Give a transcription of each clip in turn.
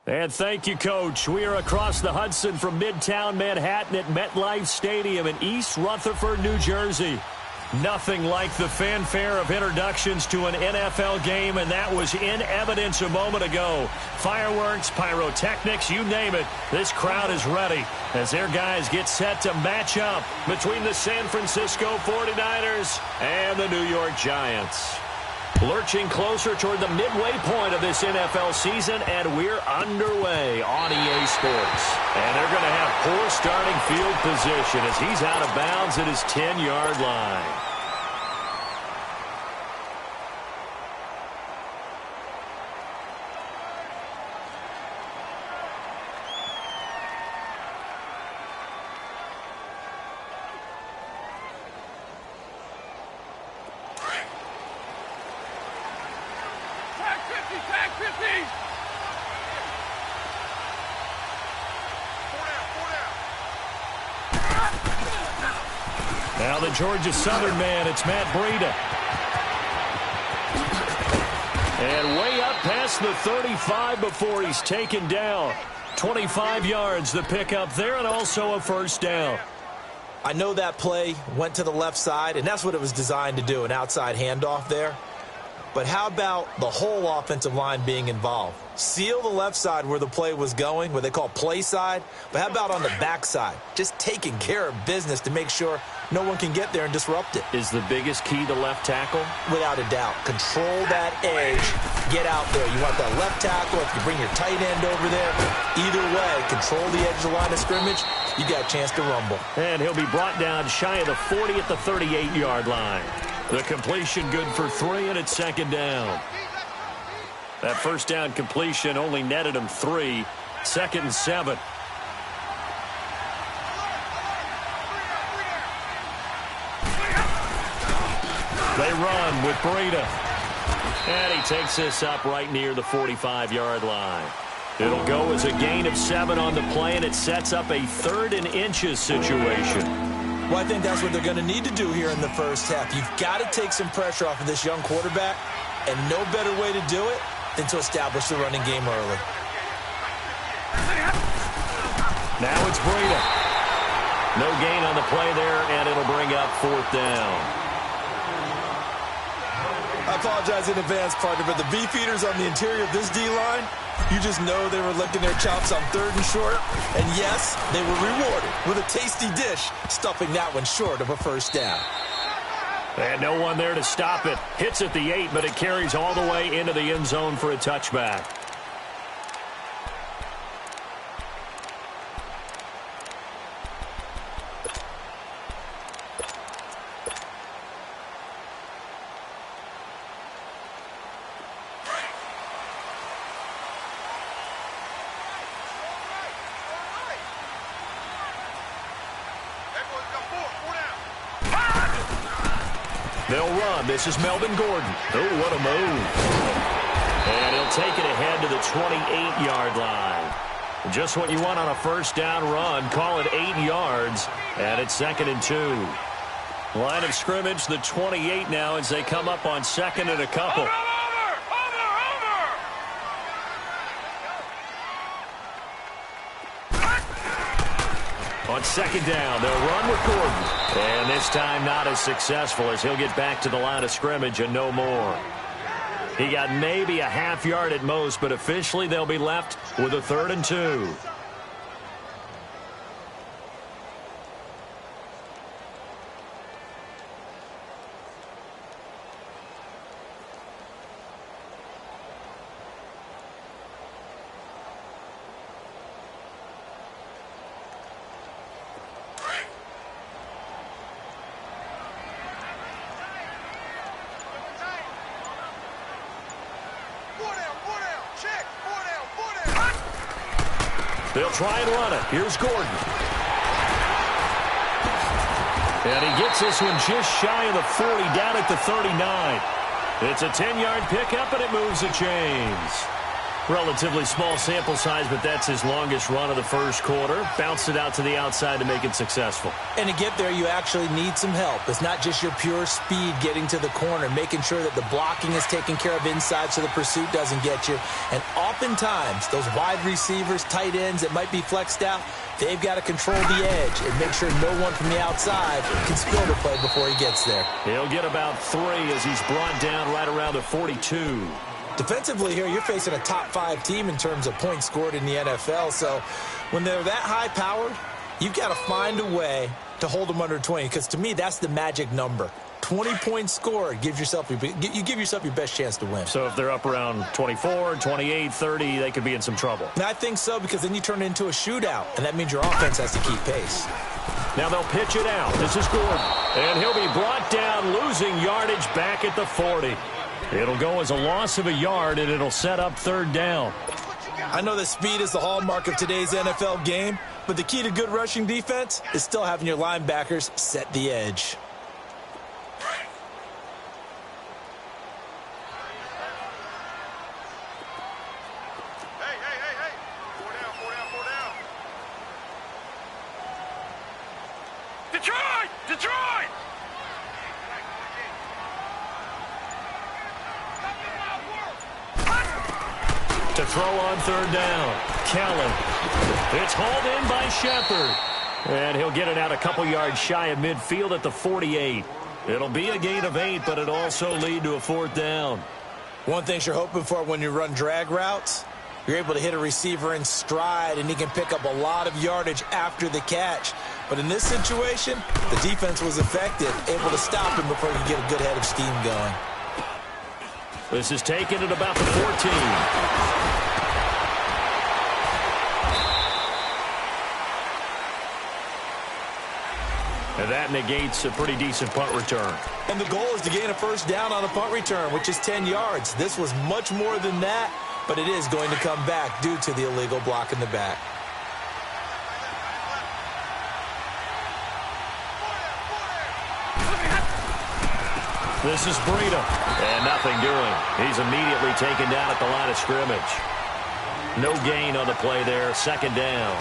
And thank you, Coach. We are across the Hudson from Midtown Manhattan at MetLife Stadium in East Rutherford, New Jersey. Nothing like the fanfare of introductions to an NFL game, and that was in evidence a moment ago. Fireworks, pyrotechnics, you name it. This crowd is ready as their guys get set to match up between the San Francisco 49ers and the New York Giants. Lurching closer toward the midway point of this NFL season, and we're underway on EA Sports. And they're going to have poor starting field position as he's out of bounds at his 10-yard line. Now the Georgia Southern man, it's Matt Breida. And way up past the 35 before he's taken down. 25 yards the pickup there, and also a first down. I know that play went to the left side, and that's what it was designed to do, an outside handoff there. But how about the whole offensive line being involved? Seal the left side where the play was going, what they call play side. But how about on the back side? Just taking care of business to make sure no one can get there and disrupt it. Is the biggest key the left tackle? Without a doubt. Control that edge. Get out there. You want that left tackle. If you bring your tight end over there, either way, control the edge of the line of scrimmage, you got a chance to rumble. And he'll be brought down shy of the 40 at the 38-yard line. The completion good for 3, and it's second down. That first down completion only netted him 3. 2nd and 7. They run with Breida. And he takes this up right near the 45-yard line. It'll go as a gain of 7 on the play, and it sets up a 3rd and inches situation. Well, I think that's what they're going to need to do here in the first half. You've got to take some pressure off of this young quarterback, and no better way to do it than to establish the running game early. Now it's Breida. No gain on the play there, and it'll bring up 4th down. I apologize in advance, partner, but the beefeaters on the interior of this D-line, you just know they were licking their chops on 3rd and short. And yes, they were rewarded with a tasty dish, stuffing that one short of a first down. And no one there to stop it. Hits at the 8, but it carries all the way into the end zone for a touchback. They'll run. This is Melvin Gordon. Oh, what a move. And he'll take it ahead to the 28-yard line. Just what you want on a first down run. Call it 8 yards. And it's 2nd and 2. Line of scrimmage, the 28 now as they come up on 2nd and a couple. On 2nd down, they'll run with Gordon. And this time not as successful as he'll get back to the line of scrimmage and no more. He got maybe a half yard at most, but officially they'll be left with a 3rd and 2. They'll try and run it. Here's Gordon. And he gets this one just shy of the 40, down at the 39. It's a 10-yard pickup, and it moves the chains. Relatively small sample size, but that's his longest run of the first quarter. Bounced it out to the outside to make it successful. And to get there, you actually need some help. It's not just your pure speed getting to the corner, making sure that the blocking is taken care of inside so the pursuit doesn't get you. And oftentimes, those wide receivers, tight ends that might be flexed out, they've got to control the edge and make sure no one from the outside can spill the play before he gets there. He'll get about 3 as he's brought down right around the 42. Defensively here, you're facing a top-5 team in terms of points scored in the NFL. So when they're that high-powered, you've got to find a way to hold them under 20. Because to me, that's the magic number. 20 points scored, you give yourself your best chance to win. So if they're up around 24, 28, 30, they could be in some trouble. And I think so, because then you turn it into a shootout, and that means your offense has to keep pace. Now they'll pitch it out. This is Gordon. And he'll be brought down, losing yardage back at the 40. It'll go as a loss of a yard, and it'll set up 3rd down. I know that speed is the hallmark of today's NFL game, but the key to good rushing defense is still having your linebackers set the edge. Detroit! To throw on 3rd down. Kellen. It's hauled in by Shepard. And he'll get it out a couple yards shy of midfield at the 48. It'll be a gain of 8, but it'll also lead to a 4th down. One thing you're hoping for when you run drag routes, you're able to hit a receiver in stride, and he can pick up a lot of yardage after the catch. But in this situation, the defense was effective, able to stop him before he could get a good head of steam going. This is taken at about the 14. And that negates a pretty decent punt return. And the goal is to gain a 1st down on a punt return, which is 10 yards. This was much more than that, but it is going to come back due to the illegal block in the back. This is Breida. And nothing doing. He's immediately taken down at the line of scrimmage. No gain on the play there. 2nd down.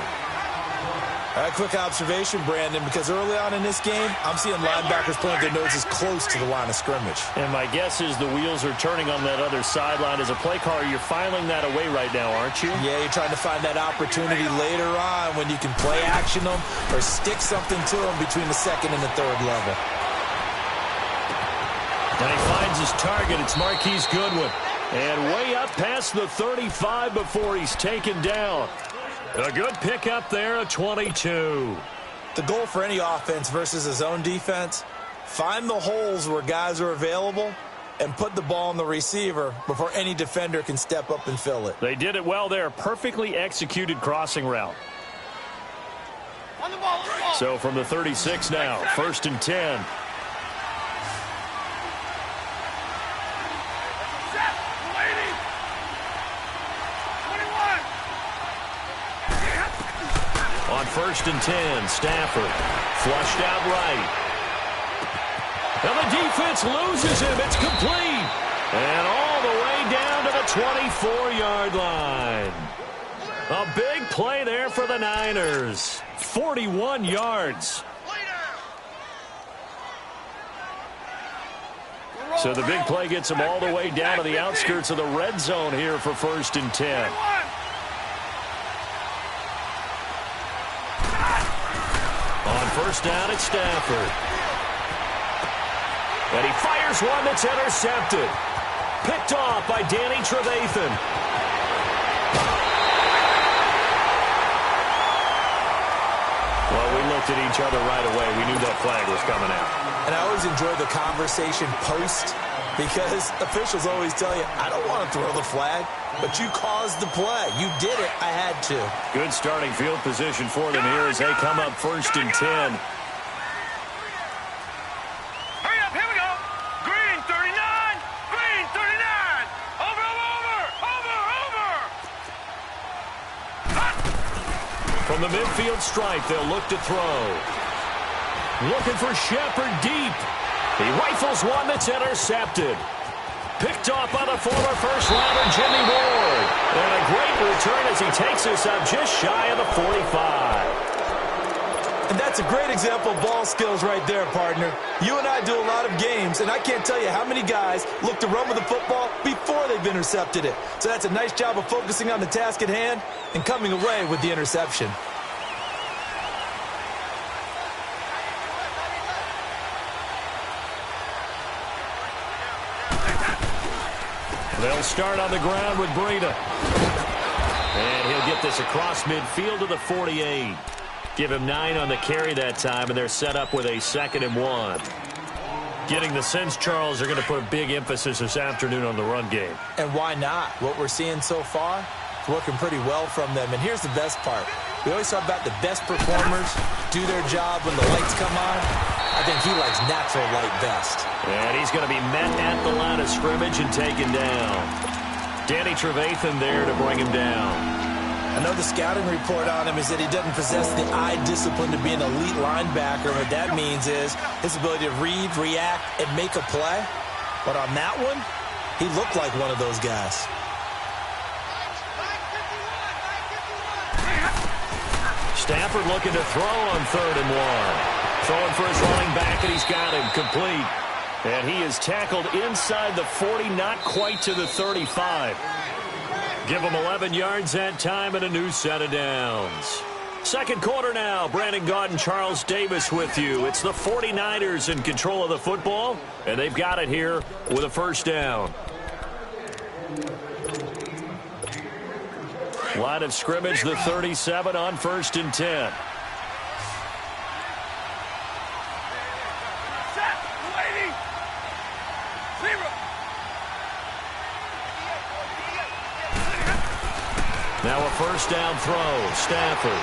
A quick observation, Brandon, because early on in this game, I'm seeing linebackers plant their noses close to the line of scrimmage. And my guess is the wheels are turning on that other sideline. As a play caller, you're filing that away right now, aren't you? Yeah, you're trying to find that opportunity later on when you can play action them or stick something to them between the 2nd and the 3rd level. And he finds his target. It's Marquise Goodwin. And way up past the 35 before he's taken down. A good pickup there at 22. The goal for any offense versus a zone defense, find the holes where guys are available and put the ball on the receiver before any defender can step up and fill it. They did it well there. Perfectly executed crossing route. On the ball, on the ball. So from the 36 now, 1st and 10. On 1st and 10, Stafford flushed out right. And the defense loses him. It's complete. And all the way down to the 24-yard line. A big play there for the Niners. 41 yards. So the big play gets them all the way down to the outskirts of the red zone here for 1st and 10. On 1st down, it's Stafford. And he fires one that's intercepted. Picked off by Danny Trevathan. Well, we looked at each other right away. We knew that flag was coming out. And I always enjoy the conversation post because officials always tell you, I don't want to throw the flag, but you caused the play. You did it. I had to. Good starting field position for them here as they come up 1st and 10. Hurry up, here we go. Green 39, green 39. Over, over, over, over, over. From the midfield stripe, they'll look to throw. Looking for Shepard deep. He rifles one that's intercepted. Picked off by the former first-rounder Jimmy Ward. And a great return as he takes us up just shy of the 45. And that's a great example of ball skills right there, partner. You and I do a lot of games, and I can't tell you how many guys look to run with the football before they've intercepted it. So that's a nice job of focusing on the task at hand and coming away with the interception. They'll start on the ground with Breida. And he'll get this across midfield to the 48. Give him 9 on the carry that time, and they're set up with a 2nd and 1. Getting the sense, Charles, they're going to put a big emphasis this afternoon on the run game. And why not? What we're seeing so far is working pretty well from them. And here's the best part. We always talk about the best performers do their job when the lights come on. I think he likes natural light best. And he's going to be met at the line of scrimmage and taken down. Danny Trevathan there to bring him down. I know the scouting report on him is that he doesn't possess the eye discipline to be an elite linebacker. What that means is his ability to read, react, and make a play. But on that one, he looked like one of those guys. Stafford looking to throw on 3rd and 1. Throwing for his running back, and he's got him complete. And he is tackled inside the 40, not quite to the 35. Give him 11 yards that time and a new set of downs. Second quarter now. Brandon Gaudin and Charles Davis with you. It's the 49ers in control of the football, and they've got it here with a first down. Line of scrimmage, the 37 on 1st and 10. Now a first down throw. Stafford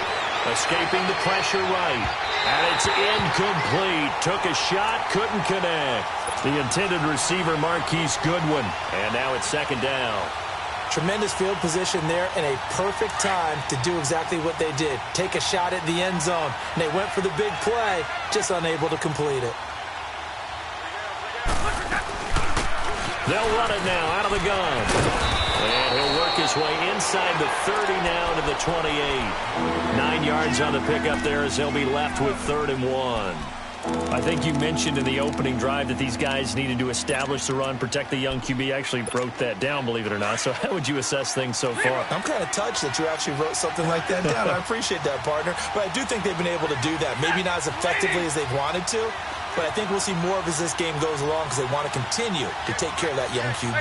escaping the pressure right. And it's incomplete. Took a shot, couldn't connect. The intended receiver, Marquise Goodwin. And now it's 2nd down. Tremendous field position there and a perfect time to do exactly what they did. Take a shot at the end zone. And they went for the big play, just unable to complete it. They'll run it now out of the gun. And he'll work his way inside the 30 now to the 28. 9 yards on the pickup there as they'll be left with 3rd and 1. I think you mentioned in the opening drive that these guys needed to establish the run, protect the young QB. I actually wrote that down, believe it or not. So how would you assess things so far? I'm kind of touched that you actually wrote something like that down. I appreciate that, partner. But I do think they've been able to do that. Maybe not as effectively as they've wanted to, but I think we'll see more of as this game goes along because they want to continue to take care of that young QB.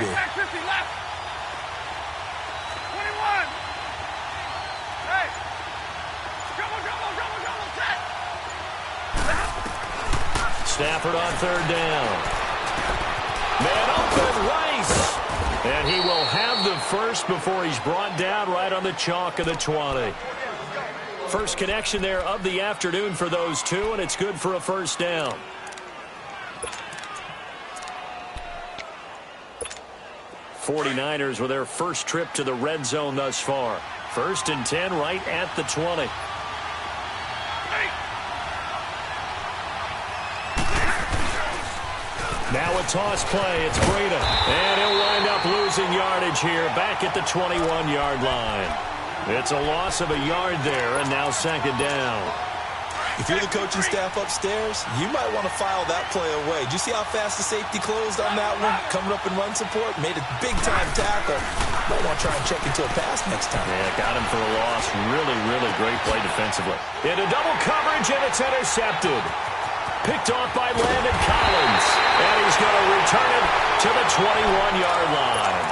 Stafford on 3rd down. Man open, Rice. And he will have the first before he's brought down right on the chalk of the 20. First connection there of the afternoon for those two, and it's good for a first down. '49ers with their first trip to the red zone thus far. 1st and 10 right at the 20. Now a toss play. It's Breida. And he'll wind up losing yardage here back at the 21-yard line. It's a loss of a yard there, and now 2nd down. If you're the coaching staff upstairs, you might want to file that play away. Did you see how fast the safety closed on that one? Coming up in run support, made a big-time tackle. Might want to try and check into a pass next time. Yeah, got him for a loss. Really, really great play defensively. Into double coverage, and it's intercepted. Picked off by Landon Collins. And he's going to return it to the 21-yard line.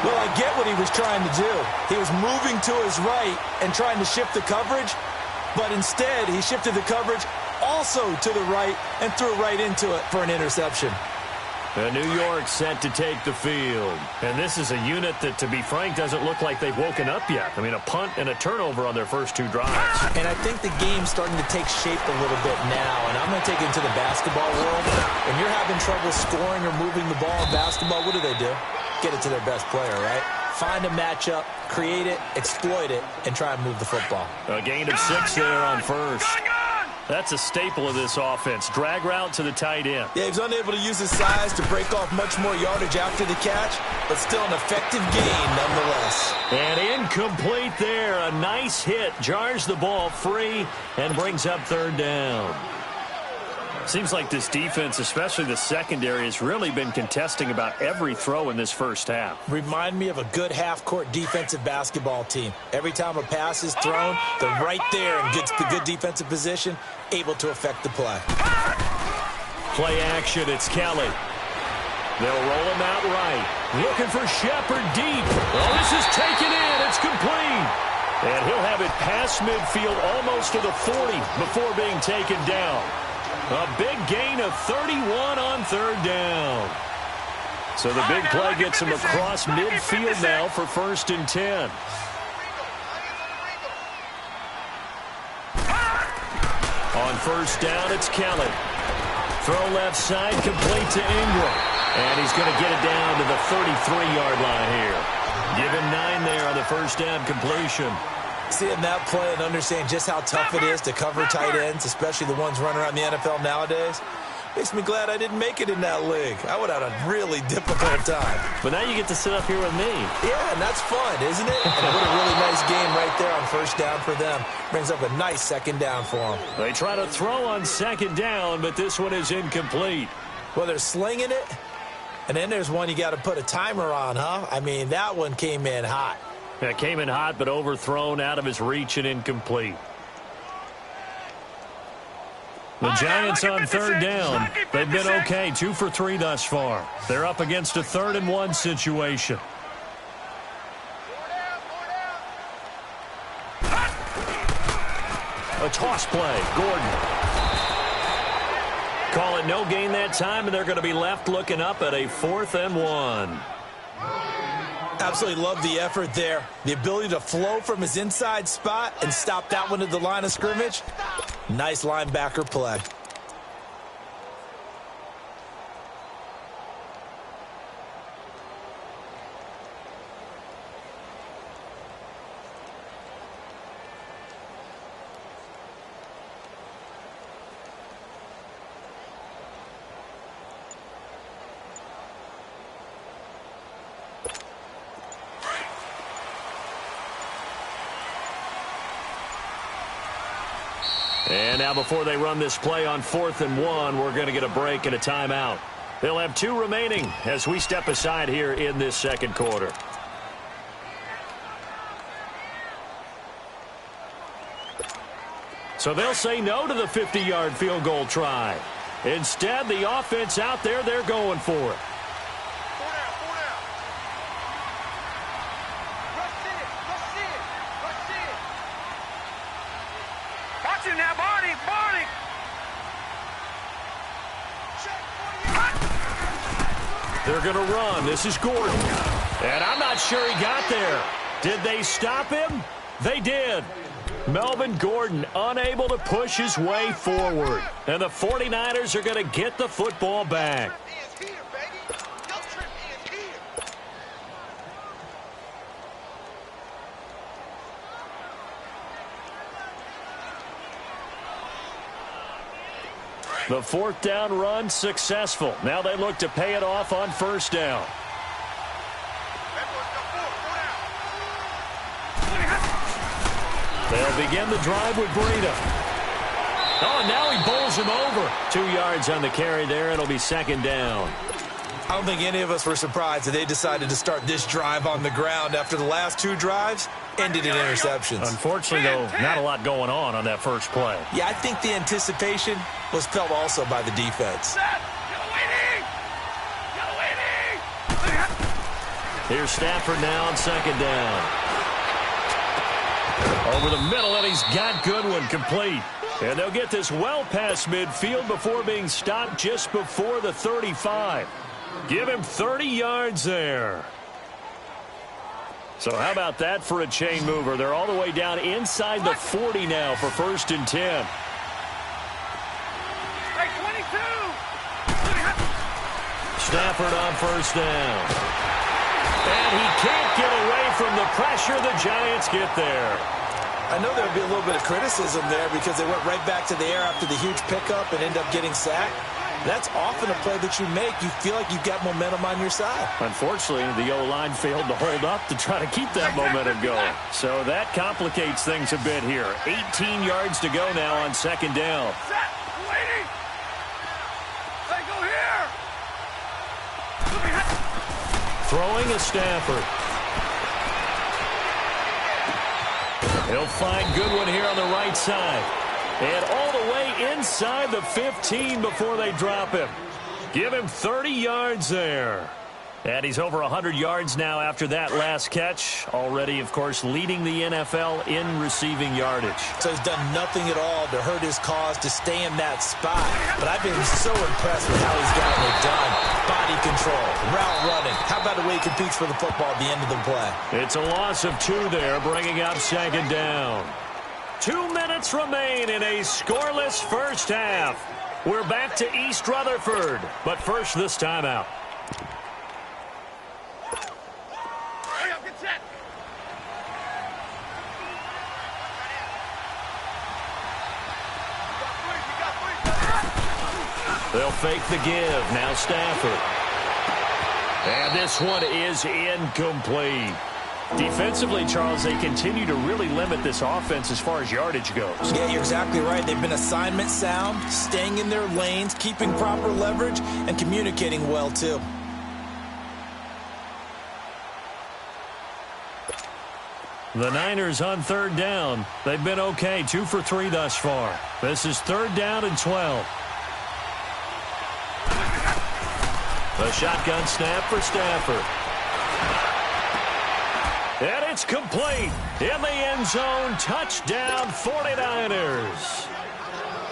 Well, I get what he was trying to do. He was moving to his right and trying to shift the coverage, but instead he shifted the coverage also to the right and threw right into it for an interception. And New York set to take the field. And this is a unit that, to be frank, doesn't look like they've woken up yet. I mean, a punt and a turnover on their first 2 drives. And I think the game's starting to take shape a little bit now. And I'm going to take it into the basketball world. When you're having trouble scoring or moving the ball in basketball, what do? Get it to their best player, right? Find a matchup, create it, exploit it, and try and move the football. A gain of 6 there on first. That's a staple of this offense. Drag route to the tight end. Yeah, he was unable to use his size to break off much more yardage after the catch, but still an effective gain nonetheless. And incomplete there. A nice hit. Jars the ball free and brings up third down. Seems like this defense, especially the secondary, has really been contesting about every throw in this first half. Remind me of a good half-court defensive basketball team. Every time a pass is thrown, they're right there and gets the good defensive position, able to affect the play. Play action, it's Kelly. They'll roll him out right. Looking for Shepard deep. Oh, this is taken in. It's complete. And he'll have it past midfield almost to the 40 before being taken down. A big gain of 31 on third down. So the big play gets him across midfield now for 1st and 10. On 1st down, it's Kelly. Throw left side, complete to Ingram. And he's going to get it down to the 33-yard line here. Give him 9 there on the 1st down completion. Seeing that play and understanding just how tough it is to cover tight ends, especially the ones running around the NFL nowadays, makes me glad I didn't make it in that league. I would have had a really difficult time. But now you get to sit up here with me. Yeah, and that's fun, isn't it? And what a really nice game right there on 1st down for them. Brings up a nice 2nd down for them. They try to throw on 2nd down, but this one is incomplete. Well, they're slinging it, and then there's one you got to put a timer on, huh? I mean, that one came in hot. That came in hot, but overthrown, out of his reach and incomplete. The Giants on 3rd down. They've been okay, 2 for 3 thus far. They're up against a 3rd and 1 situation. A toss play, Gordon. Call it no gain that time, and they're going to be left looking up at a 4th and 1. Absolutely love the effort there. The ability to flow from his inside spot and stop that one at the line of scrimmage. Nice linebacker play. And now before they run this play on 4th and 1, we're going to get a break and a timeout. They'll have 2 remaining as we step aside here in this 2nd quarter. So they'll say no to the 50-yard field goal try. Instead, the offense out there, they're going for it. They're going to run. This is Gordon. And I'm not sure he got there. Did they stop him? They did. Melvin Gordon unable to push his way forward. And the 49ers are going to get the football back. The 4th down run successful. Now they look to pay it off on 1st down. They'll begin the drive with Breida. Oh, now he bowls him over. 2 yards on the carry there. It'll be 2nd down. I don't think any of us were surprised that they decided to start this drive on the ground after the last 2 drives ended in interceptions. Unfortunately, though, not a lot going on that first play. Yeah, I think the anticipation was felt also by the defense. Here's Stafford now on 2nd down. Over the middle, and he's got Goodwin complete. And they'll get this well past midfield before being stopped just before the 35. Give him 30 yards there. So how about that for a chain mover? They're all the way down inside the 40 now for 1st and 10. Stafford on 1st down. And he can't get away from the pressure. The Giants get there. I know there would be a little bit of criticism there because they went right back to the air after the huge pickup and ended up getting sacked. That's often a play that you make. You feel like you've got momentum on your side. Unfortunately, the O-line failed to hold up to try to keep that momentum going. So that complicates things a bit here. 18 yards to go now on second down. Set. Waiting. They go here. Throwing is Stafford. He'll find Goodwin here on the right side. And all the way inside the 15 before they drop him. Give him 30 yards there. And he's over 100 yards now after that last catch. Already, of course, leading the NFL in receiving yardage. So he's done nothing at all to hurt his cause to stay in that spot. But I've been so impressed with how he's gotten it done. Body control, route running. How about the way he competes for the football at the end of the play? It's a loss of 2 there, bringing up second down. 2 minutes remain in a scoreless first half. We're back to East Rutherford, but first this timeout. Hurry up, get set. They'll fake the give. Now Stafford. And this one is incomplete. Defensively, Charles, they continue to really limit this offense as far as yardage goes. Yeah, you're exactly right. They've been assignment sound, staying in their lanes, keeping proper leverage, and communicating well, too. The Niners on third down. They've been okay, 2 for 3 thus far. This is third down and 12. The shotgun snap for Stafford. And it's complete. In the end zone, touchdown 49ers.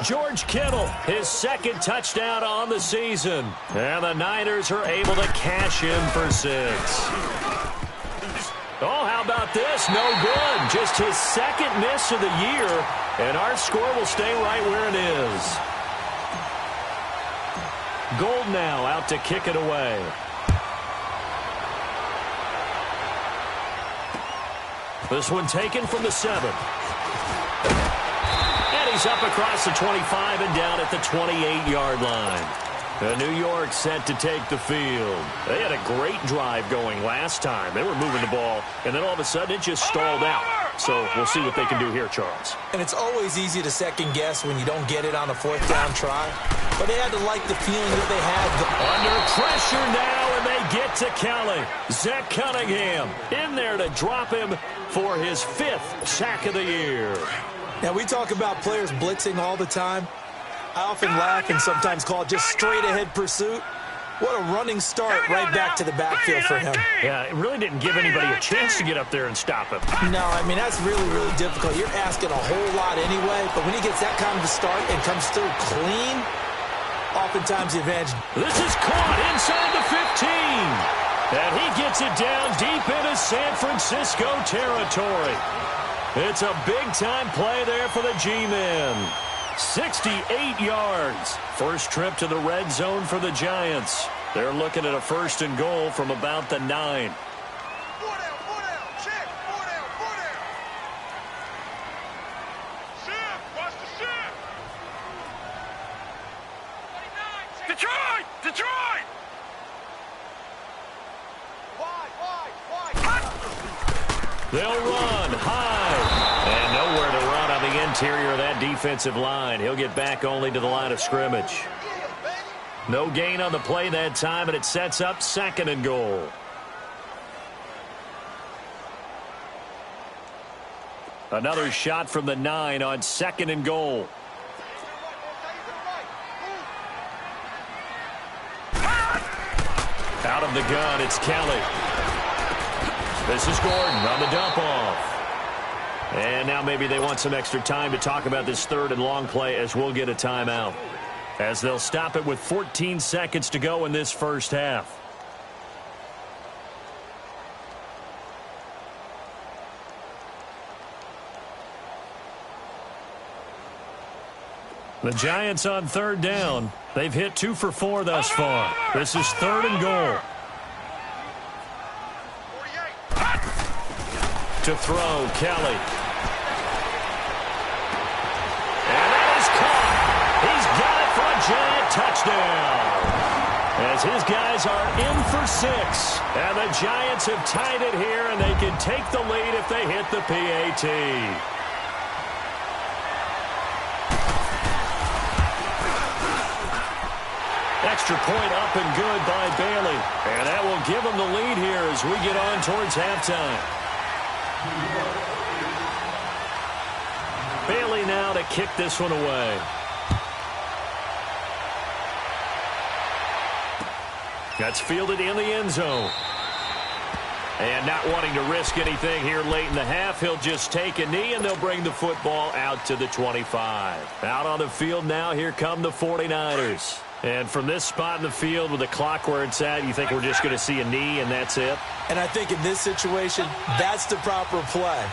George Kittle, his second touchdown on the season. And the Niners are able to cash in for 6. Oh, how about this? No good. Just his second miss of the year. And our score will stay right where it is. Gold now out to kick it away. This one taken from the 7. And he's up across the 25 and down at the 28-yard line. New York set to take the field. They had a great drive going last time. They were moving the ball, and then all of a sudden it just stalled out. So we'll see what they can do here, Charles. And it's always easy to second guess when you don't get it on a fourth down try. But they had to like the feeling that they had. Under pressure now, and they get to Kelly. Zach Cunningham in there to drop him for his 5th sack of the year. Now, we talk about players blitzing all the time. I often laugh and sometimes call it just straight-ahead pursuit. What a running start right back to the backfield for him. Yeah, it really didn't give anybody a chance to get up there and stop him. No, I mean, that's really, really difficult. You're asking a whole lot anyway, but when he gets that kind of a start and comes through clean, oftentimes the advantage. This is caught inside the 15. And he gets it down deep into San Francisco territory. It's a big-time play there for the G-men. 68 yards. First trip to the red zone for the Giants. They're looking at a 1st and goal from about the 9. 4 down, check, 4 down. Shift, watch the shift. Detroit! Wide. They'll run high. And nowhere to run on the interior of that defensive line. He'll get back only to the line of scrimmage. No gain on the play that time, and it sets up 2nd and goal. Another shot from the 9 on 2nd and goal. Out of the gun, it's Kelly. This is Gordon on the dump off. And now maybe they want some extra time to talk about this 3rd and long play as we'll get a timeout. As they'll stop it with 14 seconds to go in this first half. The Giants on 3rd down. They've hit 2 for 4 thus far. This is 3rd and goal. To throw, Kelly. touchdown. As his guys are in for 6. And the Giants have tied it here, and they can take the lead if they hit the PAT. Extra point up and good by Bailey. And that will give them the lead here as we get on towards halftime. Bailey now to kick this one away. That's fielded in the end zone. And not wanting to risk anything here late in the half, he'll just take a knee, and they'll bring the football out to the 25. Out on the field now, here come the 49ers. And from this spot in the field with the clock where it's at, you think we're just going to see a knee and that's it? And I think in this situation, that's the proper play.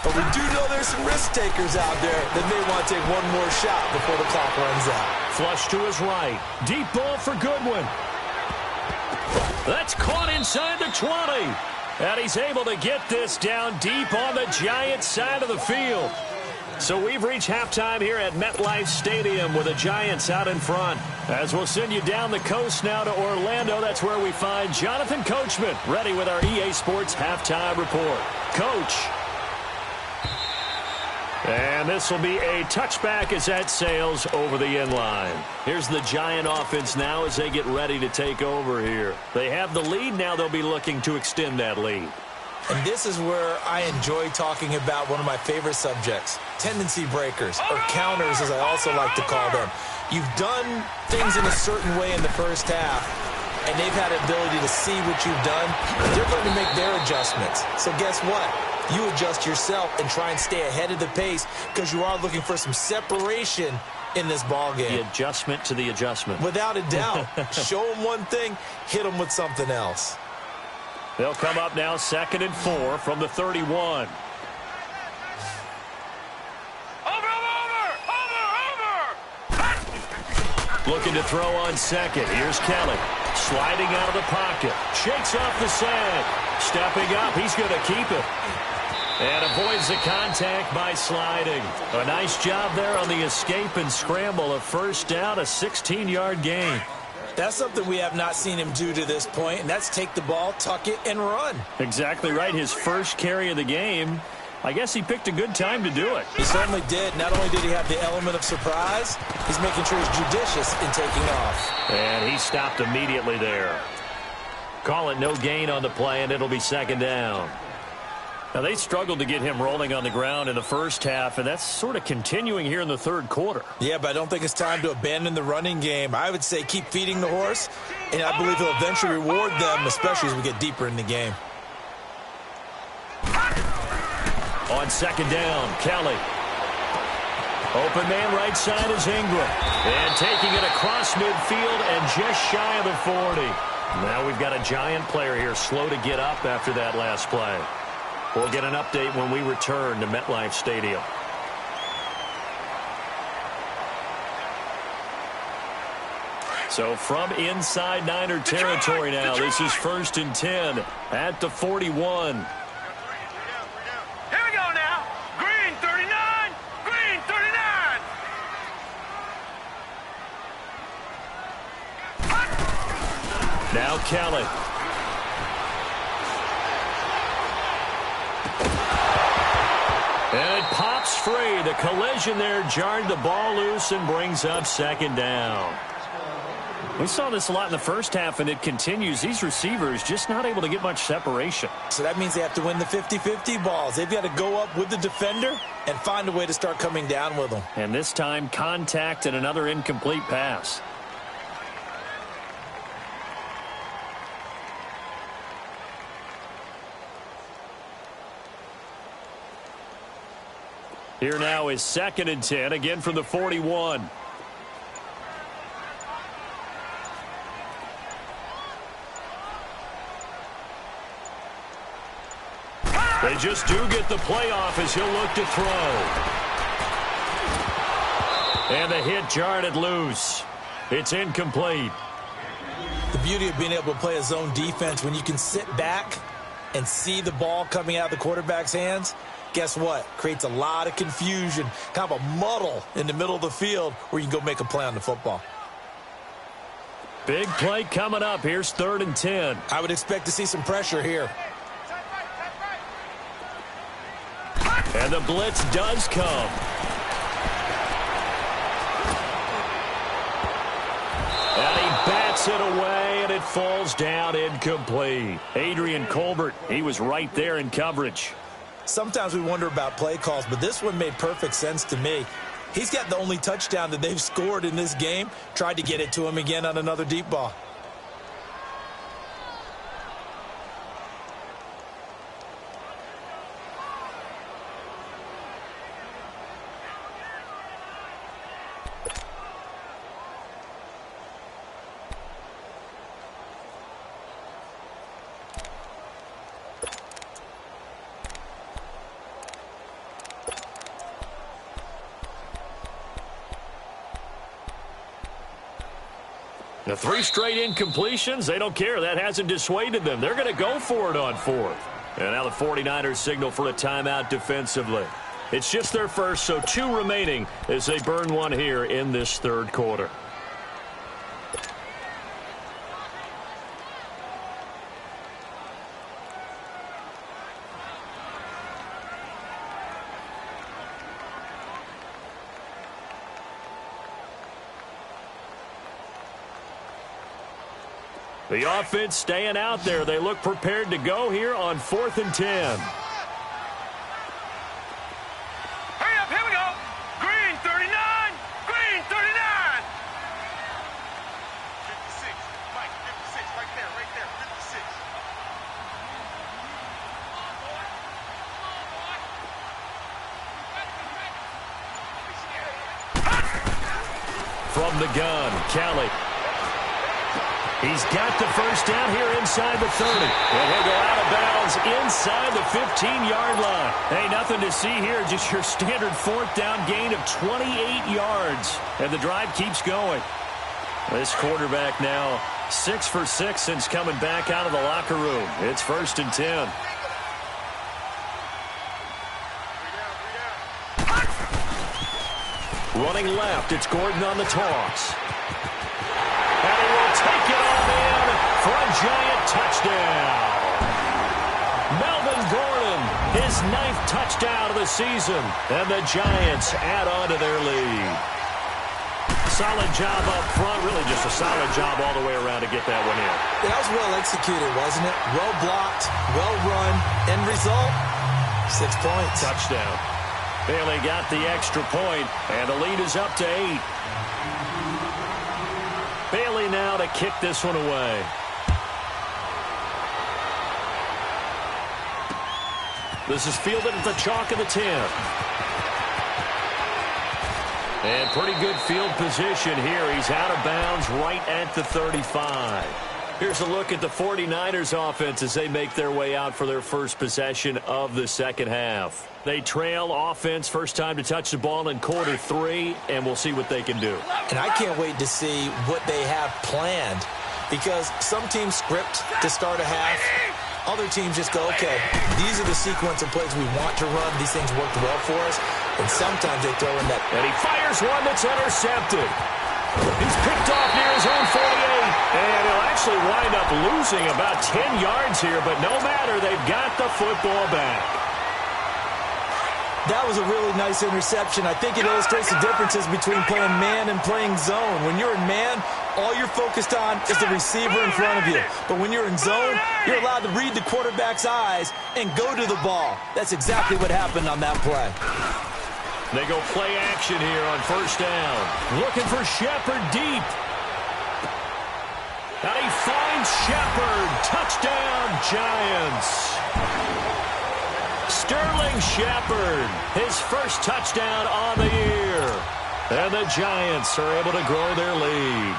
But we do know there's some risk takers out there that may want to take one more shot before the clock runs out. Flush to his right. Deep ball for Goodwin. That's caught inside the 20. And he's able to get this down deep on the Giants side of the field. So we've reached halftime here at MetLife Stadium with the Giants out in front. As we'll send you down the coast now to Orlando, that's where we find Jonathan Coachman ready with our EA Sports Halftime Report. Coach. And this will be a touchback as that sails over the end line. Here's the Giant offense now as they get ready to take over here. They have the lead. Now they'll be looking to extend that lead. And this is where I enjoy talking about one of my favorite subjects, tendency breakers, or counters as I also like to call them. You've done things in a certain way in the first half, and they've had the ability to see what you've done. They're going to make their adjustments. So guess what? You adjust yourself and try and stay ahead of the pace because you are looking for some separation in this ball game. The adjustment to the adjustment. Without a doubt. Show them one thing, hit them with something else. They'll come up now 2nd and 4 from the 31. Looking to throw on second. Here's Kelly. Sliding out of the pocket. Shakes off the sand. Stepping up. He's going to keep it. And avoids the contact by sliding. A nice job there on the escape and scramble. A first down, a 16-yard gain. That's something we have not seen him do to this point, and that's take the ball, tuck it, and run. Exactly right. His first carry of the game. I guess he picked a good time to do it. He certainly did. Not only did he have the element of surprise, he's making sure he's judicious in taking off. And he stopped immediately there. Call it no gain on the play, and it'll be 2nd down. Now, they struggled to get him rolling on the ground in the first half, and that's sort of continuing here in the third quarter. Yeah, but I don't think it's time to abandon the running game. I would say keep feeding the horse, and I believe he'll eventually reward them, especially as we get deeper in the game. On 2nd down, Kelly. Open man right side is Ingram. And taking it across midfield and just shy of the 40. Now we've got a Giant player here slow to get up after that last play. We'll get an update when we return to MetLife Stadium. So from inside Niner territory now, this is 1st and 10 at the 41. Here we go now. Green 39. Green 39. Now Kelly. And it pops free. The collision there jarred the ball loose and brings up 2nd down. We saw this a lot in the first half, and it continues. These receivers just not able to get much separation. So that means they have to win the 50-50 balls. They've got to go up with the defender and find a way to start coming down with them. And this time, contact and another incomplete pass. Here now is 2nd and 10, again from the 41. They just do get the playoff as he'll look to throw. And the hit jarred it loose. It's incomplete. The beauty of being able to play a zone defense when you can sit back and see the ball coming out of the quarterback's hands, guess what? Creates a lot of confusion, kind of a muddle in the middle of the field where you can go make a play on the football. Big play coming up. Here's 3rd and 10. I would expect to see some pressure here. And the blitz does come. And he bats it away, and it falls down incomplete. Adrian Colbert, he was right there in coverage. Sometimes we wonder about play calls, but this one made perfect sense to me. He's got the only touchdown that they've scored in this game. Tried to get it to him again on another deep ball. The 3 straight incompletions, they don't care. That hasn't dissuaded them. They're going to go for it on 4th. And now the 49ers signal for a timeout defensively. It's just their first, so 2 remaining as they burn one here in this 3rd quarter. The offense staying out there. They look prepared to go here on 4th and 10. Hurry up, here we go. Green 39, green 39. 56, Mike, 56, right there, 56. From the gun, Kelly. He's got the first down here inside the 30. And he'll go out of bounds inside the 15-yard line. Hey, nothing to see here. Just your standard 4th down gain of 28 yards. And the drive keeps going. This quarterback now 6 for 6 since coming back out of the locker room. It's 1st and 10. Running left, it's Gordon on the toss. And he will take it on in for a giant touchdown. Melvin Gordon, his 9th touchdown of the season. And the Giants add on to their lead. Solid job up front. Really just a solid job all the way around to get that one in. That was well executed, wasn't it? Well blocked, well run. End result, 6 points. Touchdown. Bailey got the extra point, and the lead is up to 8. Bailey now to kick this one away. This is fielded at the chalk of the 10. And pretty good field position here. He's out of bounds right at the 35. Here's a look at the 49ers offense as they make their way out for their first possession of the second half. They trail offense first time to touch the ball in quarter 3, and we'll see what they can do. And I can't wait to see what they have planned, because some teams script to start a half. Other teams just go, okay, these are the sequence of plays we want to run. These things worked well for us. And sometimes they throw in that. And he fires one that's intercepted. He's picked off near his own 48. And he'll actually wind up losing about 10 yards here, but no matter, they've got the football back. That was a really nice interception. I think it illustrates the differences between playing man and playing zone. When you're in man, all you're focused on is the receiver in front of you. But when you're in zone, you're allowed to read the quarterback's eyes and go to the ball. That's exactly what happened on that play. They go play action here on first down. Looking for Shepard deep. And he finds Shepard. Touchdown, Giants. Sterling Shepard, his first touchdown on the year. And the Giants are able to grow their lead.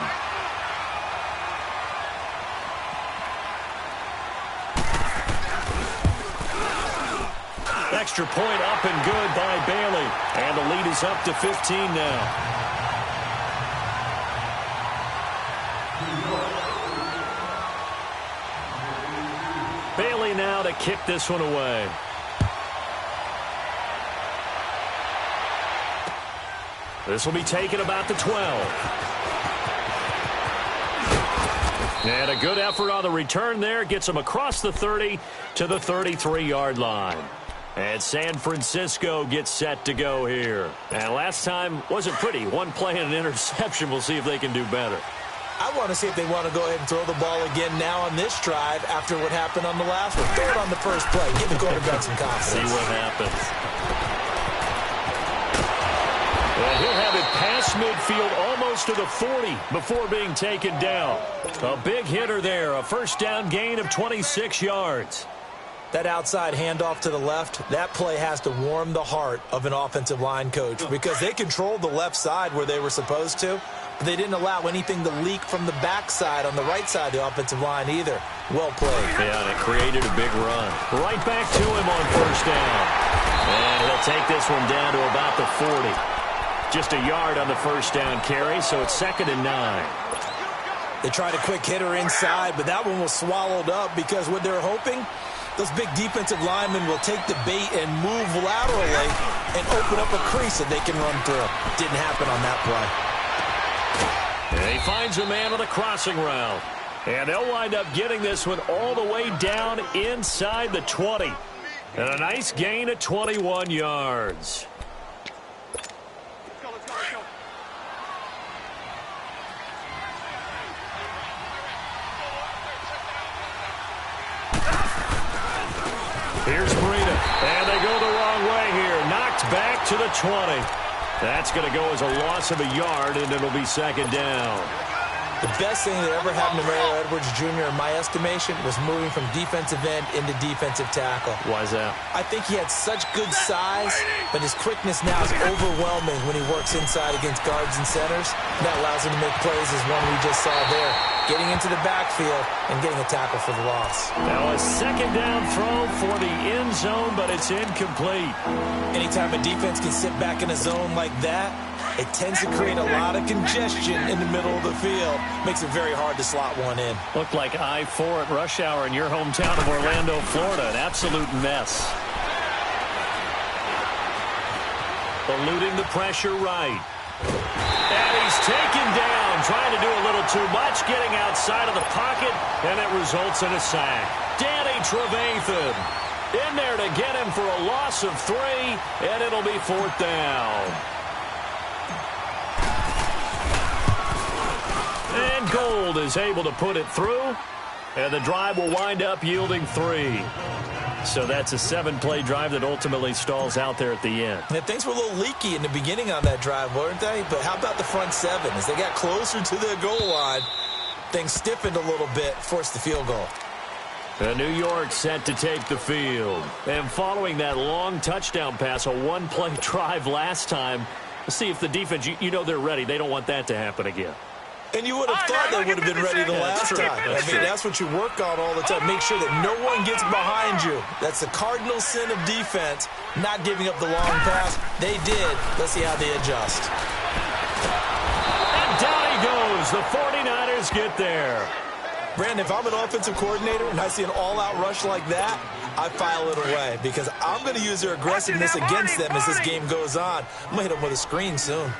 Extra point up and good by Bailey. And the lead is up to 15 now. Bailey now to kick this one away. This will be taken about the 12. And a good effort on the return there. Gets them across the 30 to the 33-yard line. And San Francisco gets set to go here. And last time wasn't pretty. One play and an interception. We'll see if they can do better. I want to see if they want to go ahead and throw the ball again now on this drive after what happened on the last one. Throw it on the first play. Give the quarterback some confidence. See what happens. And he'll have it past midfield almost to the 40 before being taken down. A big hitter there. A first down gain of 26 yards. That outside handoff to the left, that play has to warm the heart of an offensive line coach because they controlled the left side where they were supposed to, but they didn't allow anything to leak from the backside on the right side of the offensive line either. Well played. Yeah, and it created a big run. Right back to him on first down. And he'll take this one down to about the 40. Just a yard on the first down carry, so it's 2nd and 9. They tried a quick hitter inside, but that one was swallowed up because what they're hoping, those big defensive linemen will take the bait and move laterally and open up a crease that they can run through. Didn't happen on that play. And he finds a man on the crossing route. And they'll wind up getting this one all the way down inside the 20. And a nice gain of 21 yards. Here's Breida, and they go the wrong way here. Knocked back to the 20. That's going to go as a loss of a yard, and it'll be 2nd down. The best thing that ever happened to Mario Edwards Jr., in my estimation, was moving from defensive end into defensive tackle. Why is that? I think he had such good size, but his quickness now is overwhelming when he works inside against guards and centers. That allows him to make plays as one we just saw there, getting into the backfield and getting a tackle for the loss. Now a 2nd down throw for the end zone, but it's incomplete. Anytime a defense can sit back in a zone like that, it tends to create a lot of congestion in the middle of the field. Makes it very hard to slot one in. Looked like I-4 at rush hour in your hometown of Orlando, Florida. An absolute mess. Eluding the pressure right. And he's taken down, trying to do a little too much, getting outside of the pocket, and it results in a sack. Danny Trevathan in there to get him for a loss of 3, and it'll be 4th down. And Gold is able to put it through, and the drive will wind up yielding 3. So that's a 7-play drive that ultimately stalls out there at the end. And things were a little leaky in the beginning on that drive, weren't they? But how about the front 7? As they got closer to the goal line, things stiffened a little bit, forced the field goal. And New York set to take the field. And following that long touchdown pass, a 1-play drive last time, let's see if the defense, you know they're ready. They don't want that to happen again. And you would have thought they would have been ready the last time. That's what you work on all the time. Make sure that no one gets behind you. That's the cardinal sin of defense, not giving up the long pass. They did. Let's see how they adjust. And down he goes. The 49ers get there. Brandon, if I'm an offensive coordinator and I see an all-out rush like that, I file it away because I'm going to use their aggressiveness against them as this game goes on. I'm going to hit them with a screen soon.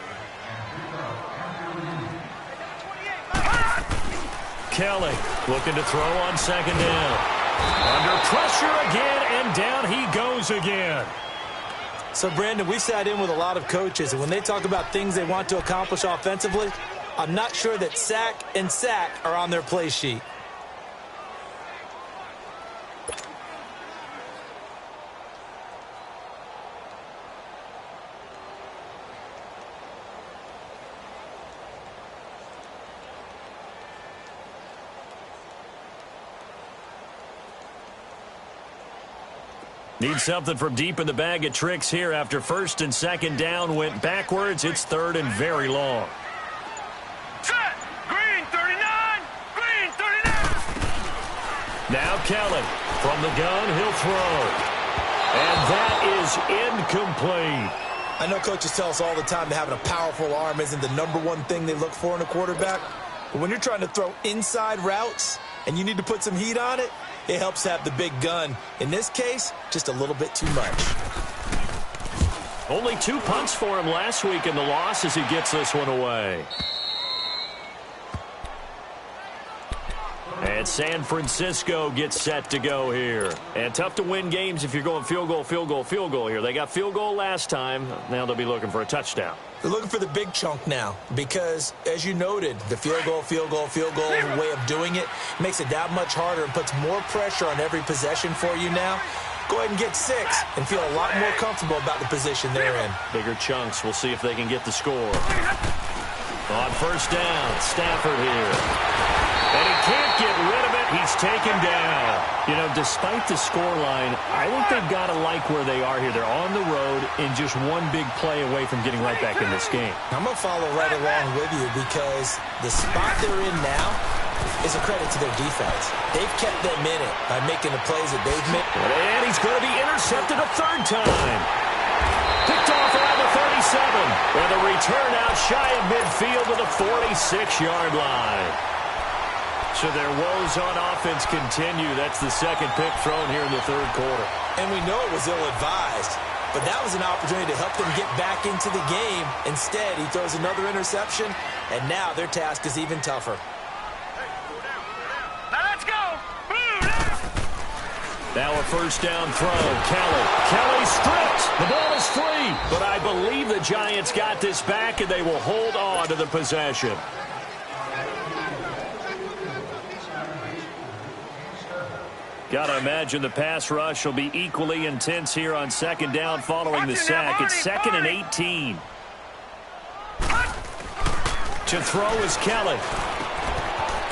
Kelly looking to throw on 2nd down. Under pressure again, and down he goes again. So, Brandon, we sat in with a lot of coaches, and when they talk about things they want to accomplish offensively, I'm not sure that sack and sack are on their play sheet. Need something from deep in the bag of tricks here after 1st and 2nd down went backwards. It's 3rd and very long. Set! Green 39! Green 39! Now Kelly from the gun, he'll throw. And that is incomplete. I know coaches tell us all the time that having a powerful arm isn't the #1 thing they look for in a quarterback. But when you're trying to throw inside routes and you need to put some heat on it, it helps to have the big gun. In this case, just a little bit too much. Only 2 punts for him last week in the loss as he gets this one away. And San Francisco gets set to go here. And tough to win games if you're going field goal, field goal, field goal here. They got field goal last time. Now they'll be looking for a touchdown. They're looking for the big chunk now because, as you noted, the field goal way of doing it makes it that much harder and puts more pressure on every possession for you now. Go ahead and get 6 and feel a lot more comfortable about the position they're in. Bigger chunks. We'll see if they can get the score. On first down, Stafford here. And he can't get rid of it. He's taken down. You know, despite the scoreline, I think they've got to like where they are here. They're on the road and just one big play away from getting right back in this game. I'm going to follow right along with you because the spot they're in now is a credit to their defense. They've kept them in it by making the plays that they've made. And he's going to be intercepted a third time. Picked off around the 37. With a return out shy of midfield to the 46-yard line. So their woes on offense continue. That's the second pick thrown here in the third quarter. And we know it was ill-advised, but that was an opportunity to help them get back into the game. Instead, he throws another interception, and now their task is even tougher. Now let's go. Now a first down throw. Kelly stripped. The ball is free. But I believe the Giants got this back, and they will hold on to the possession. Got to imagine the pass rush will be equally intense here on second down following the sack. It's second and 18. To throw is Kelly.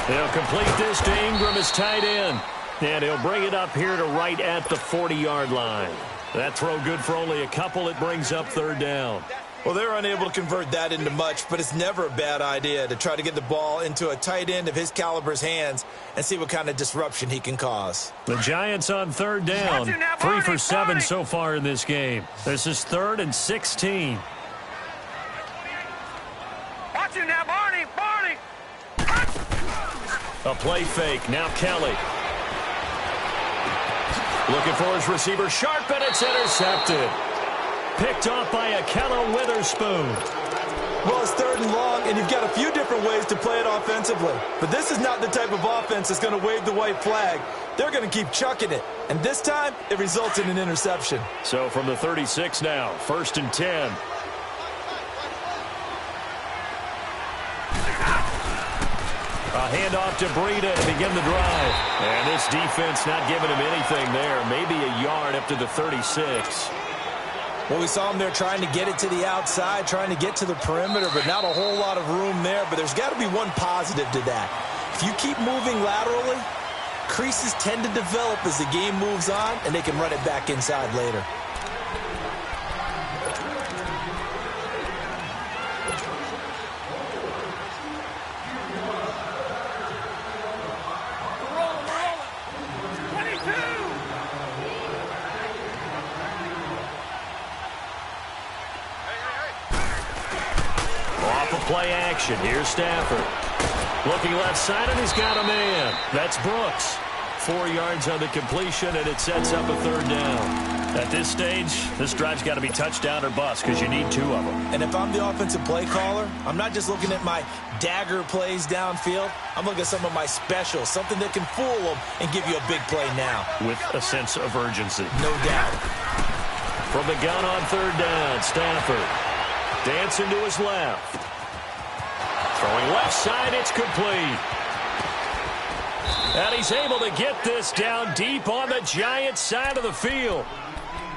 He'll complete this to Ingram as tight end. And he'll bring it up here to right at the 40-yard line. That throw good for only a couple. It brings up third down. Well, they're unable to convert that into much, but it's never a bad idea to try to get the ball into a tight end of his caliber's hands and see what kind of disruption he can cause. The Giants on third down. 3 for 7 so far in this game. This is 3rd and 16. Watch him now, Barney. A play fake. Now Kelly. Looking for his receiver. Sharp, and it's intercepted. Picked off by Akella Witherspoon. Well, it's 3rd and long, and you've got a few different ways to play it offensively. But this is not the type of offense that's going to wave the white flag. They're going to keep chucking it. And this time, it results in an interception. So from the 36 now, 1st and 10. A handoff to Breida to begin the drive. And this defense not giving him anything there. Maybe a yard up to the 36. Well, we saw him there trying to get it to the outside, trying to get to the perimeter, but not a whole lot of room there. But there's got to be one positive to that. If you keep moving laterally, creases tend to develop as the game moves on, and they can run it back inside later. Play action. Here's Stafford. Looking left side, and he's got a man. That's Brooks. 4 yards on the completion, and it sets up a third down. At this stage, this drive's got to be touchdown or bust because you need 2 of them. And if I'm the offensive play caller, I'm not just looking at my dagger plays downfield. I'm looking at some of my specials, something that can fool them and give you a big play now. With a sense of urgency. No doubt. From the gun on third down, Stafford. Dancing to his left. Throwing left side, it's complete. And he's able to get this down deep on the Giants side of the field.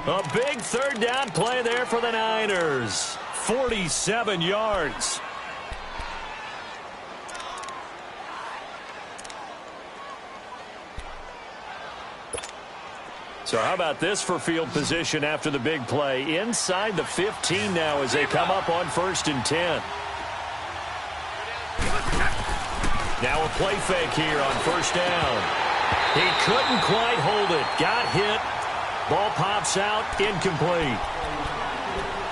A big third down play there for the Niners. 47 yards. So how about this for field position after the big play? Inside the 15 now as they come up on 1st and 10. Now a play fake here on 1st down. He couldn't quite hold it. Got hit. Ball pops out. Incomplete.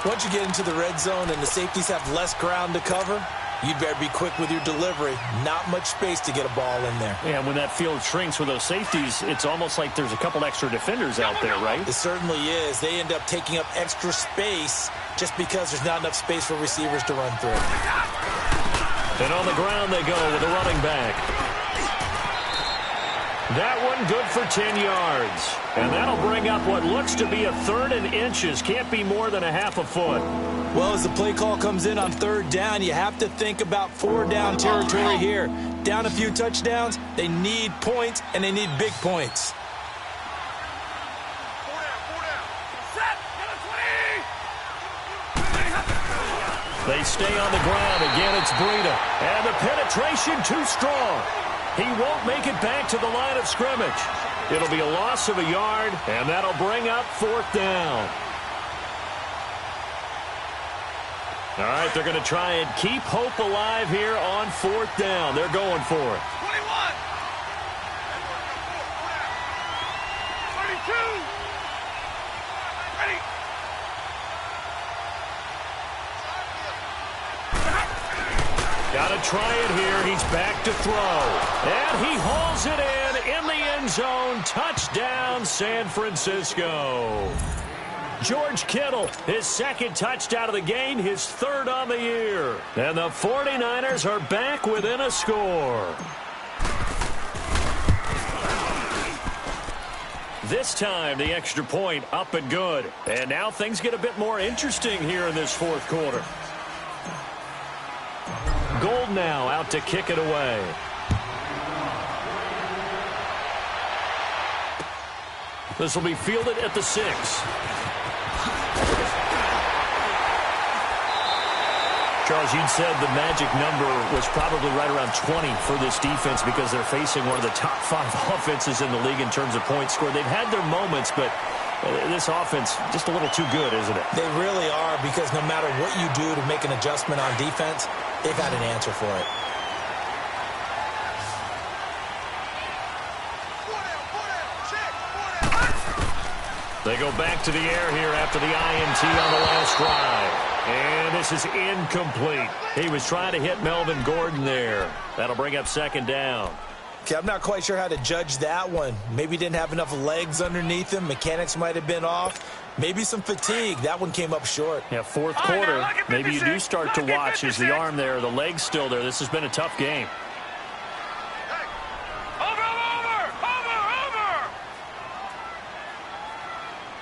Once you get into the red zone and the safeties have less ground to cover, you better be quick with your delivery. Not much space to get a ball in there. Yeah, when that field shrinks with those safeties, it's almost like there's a couple extra defenders out there, right? It certainly is. They end up taking up extra space just because there's not enough space for receivers to run through. And on the ground they go with a running back. That one good for 10 yards. And that'll bring up what looks to be a 3rd and inches. Can't be more than a half a foot. Well, as the play call comes in on 3rd down, you have to think about 4-down territory here. Down a few touchdowns, they need points, and they need big points. They stay on the ground. Again, it's Breida. And the penetration too strong. He won't make it back to the line of scrimmage. It'll be a loss of a yard, and that'll bring up 4th down. All right, they're going to try and keep hope alive here on 4th down. They're going for it. 21. 32. Ready. Got to try it here. He's back to throw. And he hauls it in the end zone. Touchdown, San Francisco. George Kittle, his 2nd touchdown of the game, his 3rd on the year. And the 49ers are back within a score. This time, the extra point up and good. And now things get a bit more interesting here in this 4th quarter. Gold now out to kick it away. This will be fielded at the 6. Charles, you'd said the magic number was probably right around 20 for this defense because they're facing one of the top 5 offenses in the league in terms of points scored. They've had their moments, but this offense just a little too good, isn't it? They really are, because no matter what you do to make an adjustment on defense, they've got an answer for it. They go back to the air here after the INT on the last drive. And this is incomplete. He was trying to hit Melvin Gordon there. That'll bring up 2nd down. Okay, I'm not quite sure how to judge that one. Maybe didn't have enough legs underneath him. Mechanics might have been off. Maybe some fatigue. That one came up short. Yeah, 4th quarter. Maybe you do start to watch. Is the arm there, the leg's still there? This has been a tough game. Over.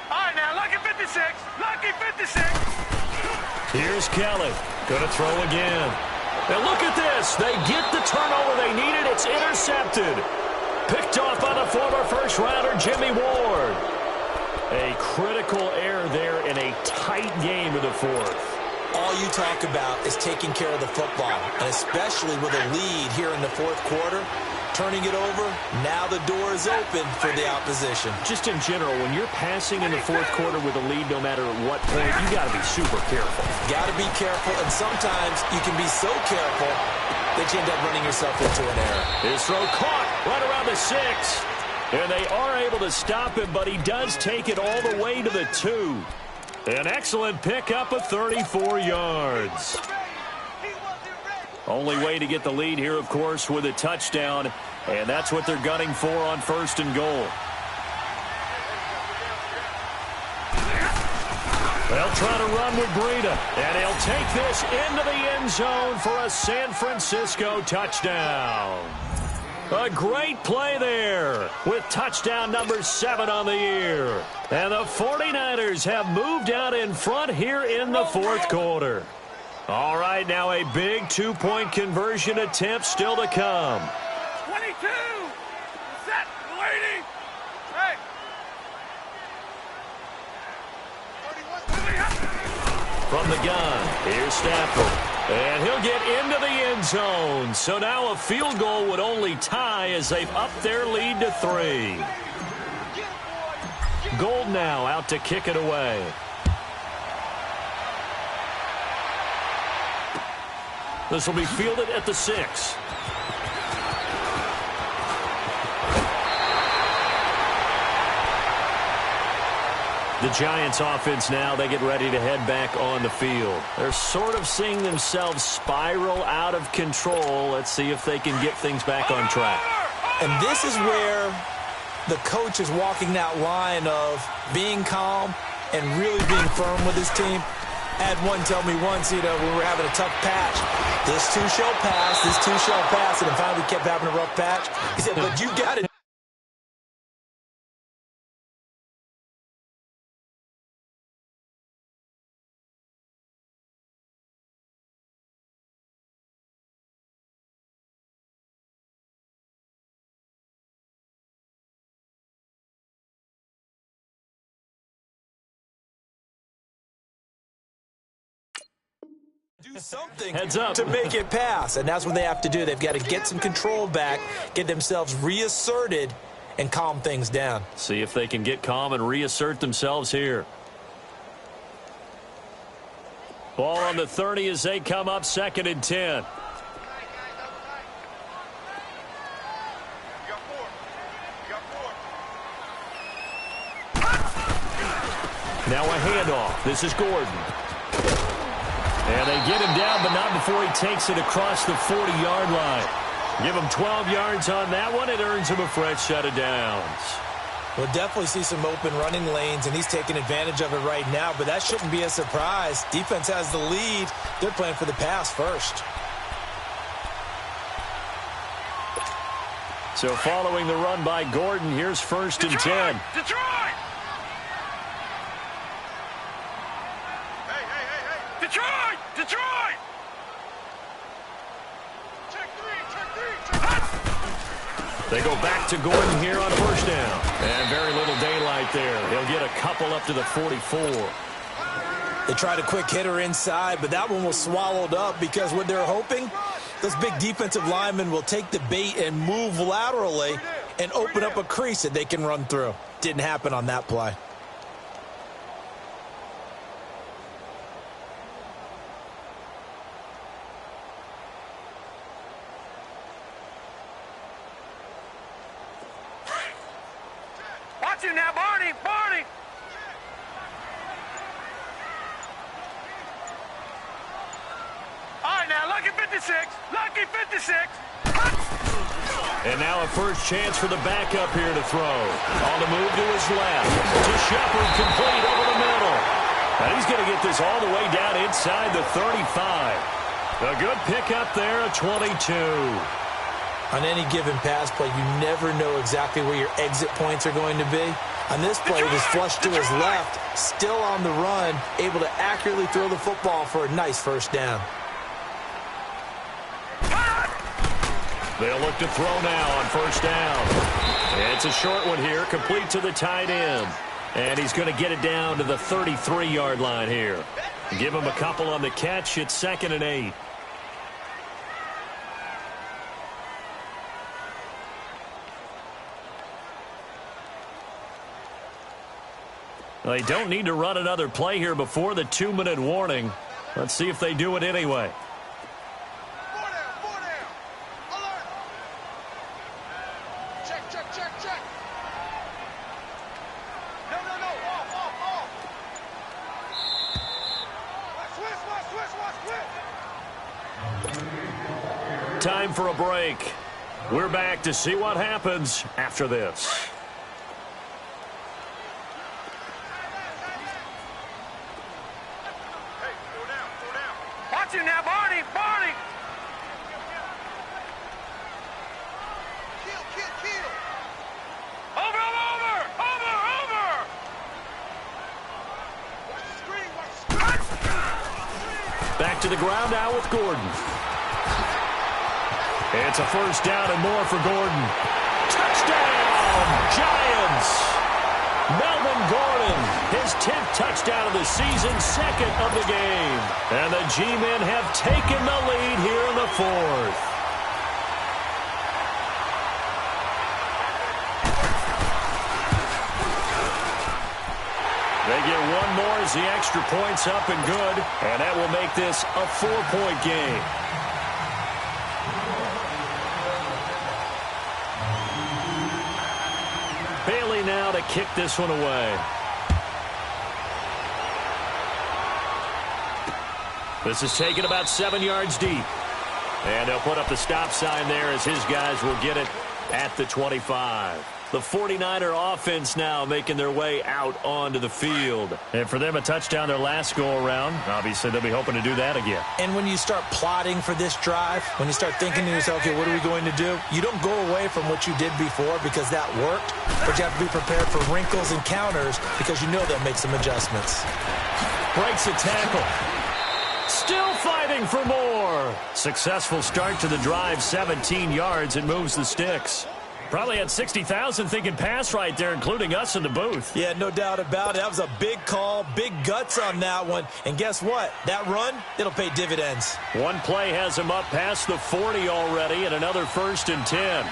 All right, now, lucky 56. Lucky 56. Here's Kelly. Going to throw again. And look at this. They get the turnover they needed. It's intercepted. Picked off by the former first-rounder, Jimmy Ward. A critical error there in a tight game of the 4th. All you talk about is taking care of the football, and especially with a lead here in the 4th quarter. Turning it over, now the door is open for the opposition. Just in general, when you're passing in the 4th quarter with a lead, no matter what point, you got to be super careful. Got to be careful, and sometimes you can be so careful that you end up running yourself into an error. His throw caught right around the 6. And they are able to stop him, but he does take it all the way to the 2. An excellent pickup of 34 yards. Only way to get the lead here, of course, with a touchdown. And that's what they're gunning for on 1st and goal. They'll try to run with Breida. And he'll take this into the end zone for a San Francisco touchdown. A great play there with touchdown number 7 on the year. And the 49ers have moved out in front here in the 4th quarter. All right, now a big 2-point conversion attempt still to come. 22. Set. Waiting. Hey. From the gun, here's Stafford. And he'll get into the end zone. So now a field goal would only tie as they've upped their lead to 3. Gold now out to kick it away. This will be fielded at the 6. The Giants offense now, they get ready to head back on the field. They're sort of seeing themselves spiral out of control. Let's see if they can get things back on track. And this is where the coach is walking that line of being calm and really being firm with his team. I had one tell me once, we were having a tough patch. This too shall pass, this too shall pass. And then finally we kept having a rough patch. He said, but you got it. Do something Heads up to make it pass, and that's what they have to do. They've got to get some control back, get themselves reasserted, and calm things down. See if they can get calm and reassert themselves here. Ball on the 30 as they come up 2nd and 10. Now a handoff. This is Gordon. And they get him down, but not before he takes it across the 40-yard line. Give him 12 yards on that one. It earns him a fresh set of downs. We'll definitely see some open running lanes, and he's taking advantage of it right now, but that shouldn't be a surprise. Defense has the lead. They're playing for the pass first. So following the run by Gordon, here's 1st and 10. Detroit! Detroit! Detroit! Check three! They go back to Gordon here on 1st down. And very little daylight there. He'll get a couple up to the 44. They tried a quick hitter inside, but that one was swallowed up because what they're hoping, those big defensive linemen will take the bait and move laterally and open up a crease that they can run through. Didn't happen on that play. Watch him now, Barney! Barney! All right, now, Lucky 56! Lucky 56! And now a first chance for the backup here to throw. On the move to his left. To Shepard, complete over the middle. And he's going to get this all the way down inside the 35. A good pickup there, a 22. On any given pass play, you never know exactly where your exit points are going to be. On this play, it was flushed to his left, still on the run, able to accurately throw the football for a nice first down. They'll look to throw now on 1st down. It's a short one here, complete to the tight end. And he's going to get it down to the 33-yard line here. Give him a couple on the catch. It's 2nd and 8. They don't need to run another play here before the 2-minute warning. Let's see if they do it anyway. Four down! Alert! Check! No! Off! Switch! Time for a break. We're back to see what happens after this. Watch him now, Barney! Kill! Over! Watch the screen! Back to the ground now with Gordon. It's a first down and more for Gordon. Touchdown, Giants! Melvin Gordon, his 10th touchdown of the season, 2nd of the game. And the G-men have taken the lead here in the 4th. They get one more as the extra point's up and good. And that will make this a 4-point game. Bailey now to kick this one away. This is taken about 7 yards deep. And they'll put up the stop sign there as his guys will get it at the 25. The 49er offense now making their way out onto the field. And for them, a touchdown their last go-around. Obviously, they'll be hoping to do that again. And when you start plotting for this drive, when you start thinking to yourself, okay, what are we going to do? You don't go away from what you did before because that worked, but you have to be prepared for wrinkles and counters because you know they'll make some adjustments. Breaks a tackle. Still fighting for more. Successful start to the drive, 17 yards, and moves the sticks. Probably had 60,000 thinking pass right there, including us in the booth. Yeah, no doubt about it. That was a big call, big guts on that one. And guess what? That run, it'll pay dividends. One play has him up past the 40 already, and another 1st and 10.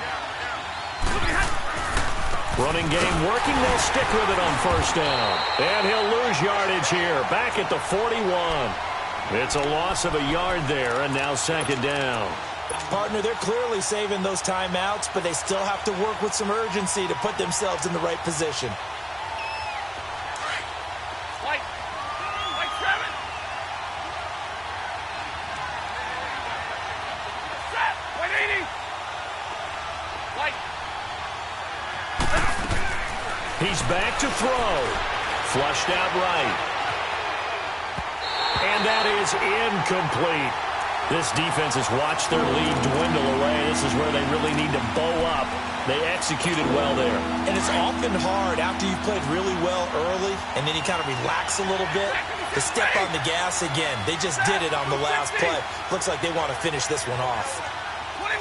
Running game working. They'll stick with it on 1st down. And he'll lose yardage here. Back at the 41. It's a loss of a yard there, and now 2nd down. Partner, they're clearly saving those timeouts, but they still have to work with some urgency to put themselves in the right position. White 7. Set. White 80. White. He's back to throw. Flushed out right. And that is incomplete. This defense has watched their lead dwindle away. This is where they really need to bow up. They executed well there. And it's often hard after you've played really well early and then you kind of relax a little bit to step on the gas again. They just did it on the last play. Looks like they want to finish this one off. 21.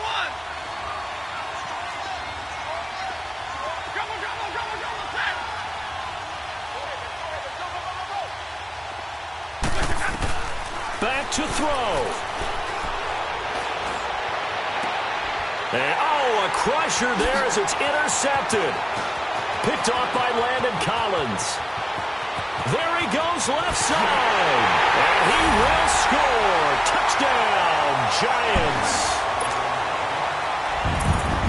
Back to throw. And, a crusher there as it's intercepted. Picked off by Landon Collins. There he goes left side. And he will score. Touchdown, Giants.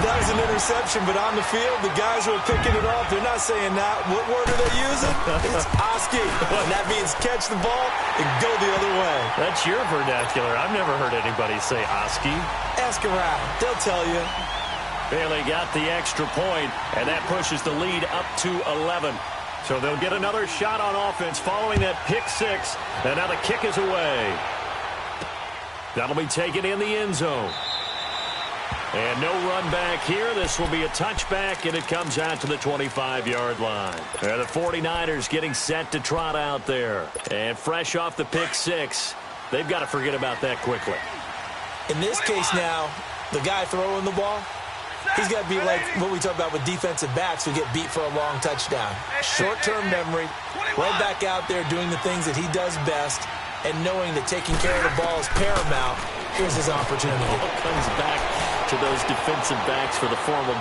That was an interception, but on the field, the guys who are picking it off, they're not saying that. What word are they using? It's Oski. And that means catch the ball and go the other way. That's your vernacular. I've never heard anybody say Oski. Ask around. They'll tell you. Bailey got the extra point, and that pushes the lead up to 11. So they'll get another shot on offense following that pick 6. And now the kick is away. That'll be taken in the end zone. And no run back here. This will be a touchback, and it comes out to the 25-yard line. And the 49ers getting set to trot out there. And fresh off the pick 6, they've got to forget about that quickly. In this case now, the guy throwing the ball, he's got to be like what we talk about with defensive backs who get beat for a long touchdown. Short-term memory, right back out there doing the things that he does best, and knowing that taking care of the ball is paramount. Here's his opportunity. It comes back to those defensive backs for the former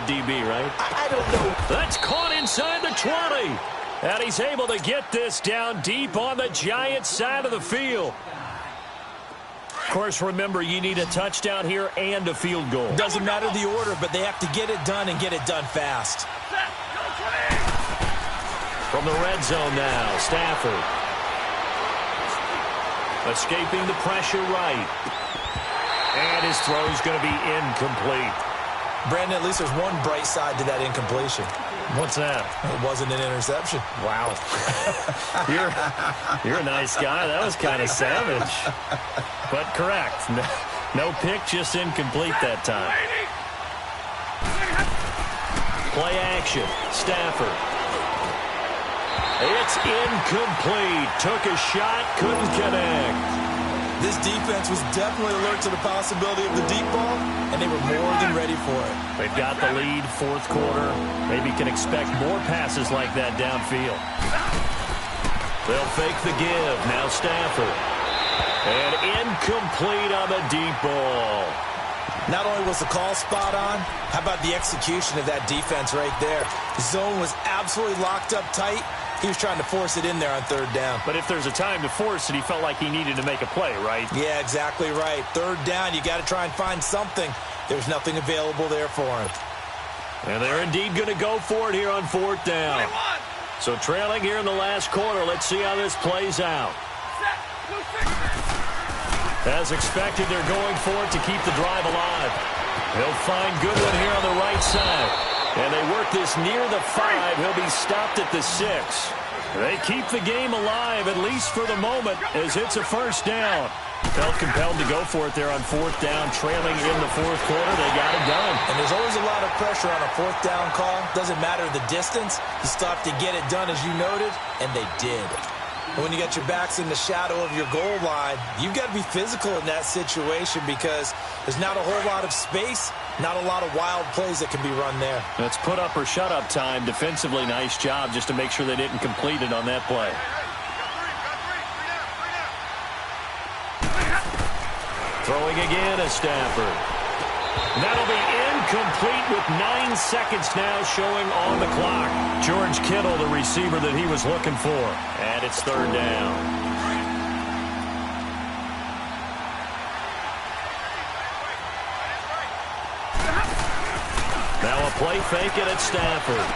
DB, right? I don't know. That's caught inside the 20. And he's able to get this down deep on the Giants side of the field. Of course, remember, you need a touchdown here and a field goal. Doesn't matter the order, but they have to get it done and get it done fast. From the red zone now, Stafford. Escaping the pressure right. And his throw is going to be incomplete. Brandon, at least there's one bright side to that incompletion. What's that? It wasn't an interception. Wow. You're a nice guy. That was kind of savage. But correct. No pick, just incomplete that time. Play action. Stafford. It's incomplete. Took a shot, couldn't connect. This defense was definitely alert to the possibility of the deep ball, and they were more than ready for it. They've got the lead, 4th quarter. Maybe can expect more passes like that downfield. They'll fake the give. Now Stafford. And incomplete on the deep ball. Not only was the call spot on, how about the execution of that defense right there? The zone was absolutely locked up tight. He was trying to force it in there on 3rd down. But if there's a time to force it, he felt like he needed to make a play, right? Yeah, exactly right. 3rd down, you got to try and find something. There's nothing available there for him. And they're indeed going to go for it here on 4th down. 21. So trailing here in the last quarter. Let's see how this plays out. As expected, they're going for it to keep the drive alive. They'll find Goodwin here on the right side. And they work this near the 5. He'll be stopped at the 6. They keep the game alive, at least for the moment, as it's a 1st down. Felt compelled to go for it there on 4th down, trailing in the 4th quarter. They got it done. And there's always a lot of pressure on a 4th down call. Doesn't matter the distance. You stop to get it done, as you noted, and they did. And when you got your backs in the shadow of your goal line, you've got to be physical in that situation because there's not a whole lot of space. Not a lot of wild plays that can be run there. It's put up or shut up time. Defensively, nice job just to make sure they didn't complete it on that play. Throwing again is Stafford. That'll be incomplete with 9 seconds now showing on the clock. George Kittle, the receiver that he was looking for. And it's third down. Now a play fake it at Stafford.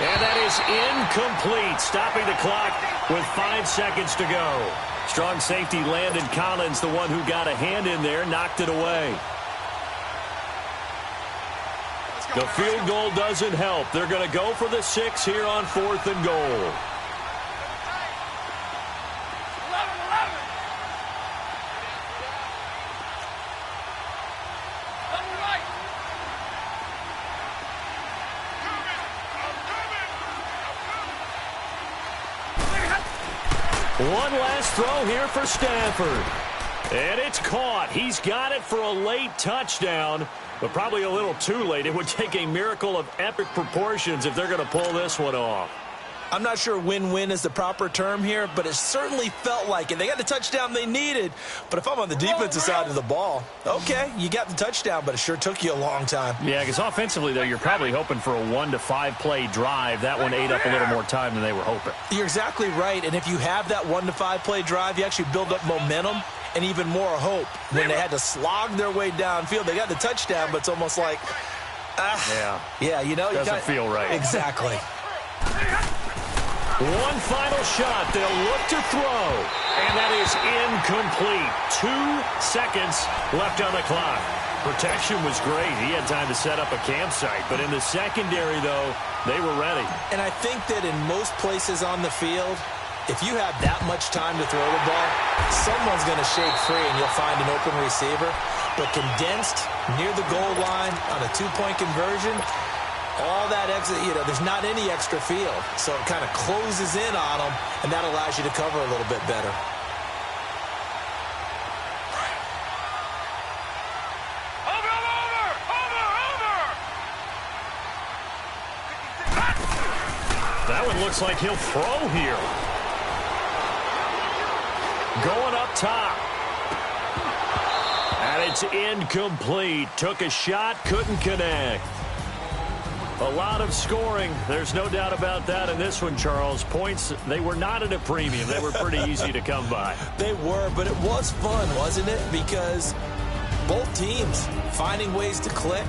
And that is incomplete, stopping the clock with 5 seconds to go. Strong safety Landon Collins, the one who got a hand in there, knocked it away. The field goal doesn't help. They're going to go for the 6 here on 4th and goal. One last throw here for Stafford. And it's caught. He's got it for a late touchdown, but probably a little too late. It would take a miracle of epic proportions if they're going to pull this one off. I'm not sure win-win is the proper term here, but it certainly felt like it. They got the touchdown they needed, but if I'm on the defensive side of the ball, okay, you got the touchdown, but it sure took you a long time. Yeah, because offensively, though, you're probably hoping for a 1 to 5 play drive. That one ate up a little more time than they were hoping. You're exactly right, and if you have that 1 to 5 play drive, you actually build up momentum and even more hope. When they had to slog their way downfield, they got the touchdown, but it's almost like, yeah, you know, doesn't feel right. Exactly. One final shot. They'll look to throw. And that is incomplete. 2 seconds left on the clock. Protection was great. He had time to set up a campsite. But in the secondary, though, they were ready. And I think that in most places on the field, if you have that much time to throw the ball, someone's going to shake free and you'll find an open receiver. But condensed near the goal line on a 2-point conversion, all that exit, you know, there's not any extra field. So it kind of closes in on them, and that allows you to cover a little bit better. That one looks like he'll throw here. Going up top. And it's incomplete. Took a shot, couldn't connect. A lot of scoring. There's no doubt about that in this one, Charles. Points, they were not at a premium. They were pretty easy to come by. They were, but it was fun, wasn't it? Because both teams finding ways to click.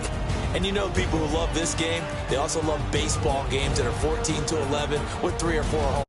And you know people who love this game, they also love baseball games that are 14-11 with 3 or 4 home.